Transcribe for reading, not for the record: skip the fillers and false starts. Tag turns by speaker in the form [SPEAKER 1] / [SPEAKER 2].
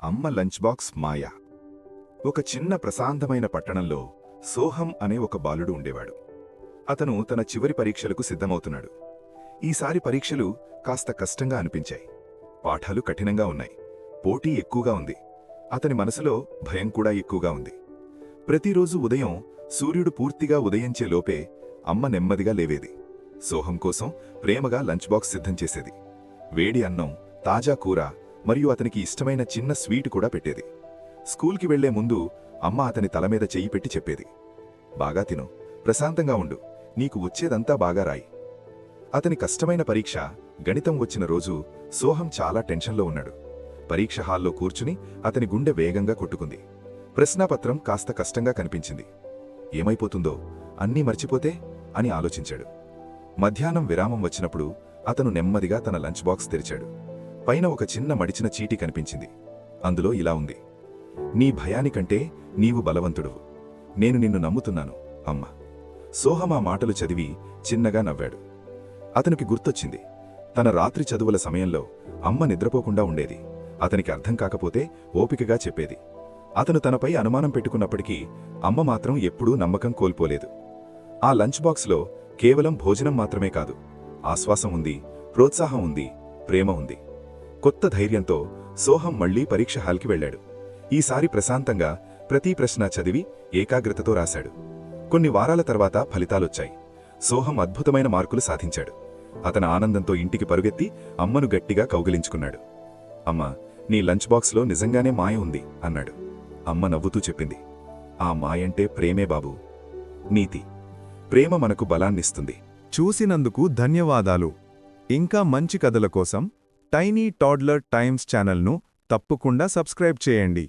[SPEAKER 1] అమ్మ lunch box మాయ. ఒక చిన్న ప్రశాంతమైన పట్టణంలో సోహం అనే ఒక బాలుడు ఉండేవాడు. అతను తన చివరి పరీక్షలకు సిద్ధమవుతున్నాడు. ఈసారి పరీక్షలు కాస్త కష్టంగా అనిపించాయి. పాఠాలు కఠినంగా ఉన్నాయి. పోటీ ఎక్కువగా ఉంది. అతని మనసులో భయం కూడా ఎక్కువగా ఉంది. ప్రతిరోజు ఉదయం సూర్యుడు పూర్తిగా ఉదయించే లోపే అమ్మ నెమ్మదిగా లేవేది. సోహం కోసం ప్రేమగా లంచ్ బాక్స్ సిద్ధం చేసేది. వేడి అన్నం, తాజా కూర మరియు అతనికి ఇష్టమైన చిన్న స్వీట్ కూడా పెట్టేది. స్కూల్కి వెళ్లే ముందు అమ్మ అతని తలమీద చెయ్యి పెట్టి చెప్పేది, బాగా తిను, ప్రశాంతంగా ఉండు, నీకు వచ్చేదంతా బాగా రాయి. అతని కష్టమైన పరీక్ష గణితం వచ్చిన రోజు సోహం చాలా టెన్షన్లో ఉన్నాడు. పరీక్ష హాల్లో కూర్చుని అతని గుండె వేగంగా కొట్టుకుంది. ప్రశ్నాపత్రం కాస్త కష్టంగా కనిపించింది. ఏమైపోతుందో, అన్నీ మర్చిపోతే అని ఆలోచించాడు. మధ్యాహ్నం విరామం వచ్చినప్పుడు అతను నెమ్మదిగా తన లంచ్ బాక్స్ తెరిచాడు. పైన ఒక చిన్న మడిచిన చీటీ కనిపించింది. అందులో ఇలా ఉంది, నీ భయానికంటే నీవు బలవంతుడువు. నేను నిన్ను నమ్ముతున్నాను, అమ్మ. సోహం ఆ మాటలు చదివి చిన్నగా నవ్వాడు. అతనికి గుర్తొచ్చింది, తన రాత్రి చదువుల సమయంలో అమ్మ నిద్రపోకుండా ఉండేది. అతనికి అర్థం కాకపోతే ఓపికగా చెప్పేది. అతను తనపై అనుమానం పెట్టుకున్నప్పటికీ అమ్మ మాత్రం ఎప్పుడూ నమ్మకం కోల్పోలేదు. ఆ లంచ్ బాక్స్లో కేవలం భోజనం మాత్రమే కాదు, ఆశ్వాసం ఉంది, ప్రోత్సాహం ఉంది, ప్రేమ ఉంది. కొత్త ధైర్యంతో సోహం మళ్లీ పరీక్ష హాల్కి వెళ్లాడు. ఈసారి ప్రశాంతంగా ప్రతి ప్రశ్న చదివి ఏకాగ్రతతో రాశాడు. కొన్ని వారాల తర్వాత ఫలితాలొచ్చాయి. సోహం అద్భుతమైన మార్కులు సాధించాడు. అతని ఆనందంతో ఇంటికి పరుగెత్తి అమ్మను గట్టిగా కౌగిలించుకున్నాడు. అమ్మా, నీ లంచ్ బాక్స్లో నిజంగానే మాయ ఉంది అన్నాడు. అమ్మ నవ్వుతూ చెప్పింది, ఆ మాయంటే ప్రేమే బాబూ. నీతి, ప్రేమ మనకు బలాన్నిస్తుంది.
[SPEAKER 2] చూసినందుకు ధన్యవాదాలు. ఇంకా మంచి కథల కోసం టైనీ టాడ్లర్ టైమ్స్ ఛానల్ను తప్పకుండా సబ్స్క్రైబ్ చేయండి.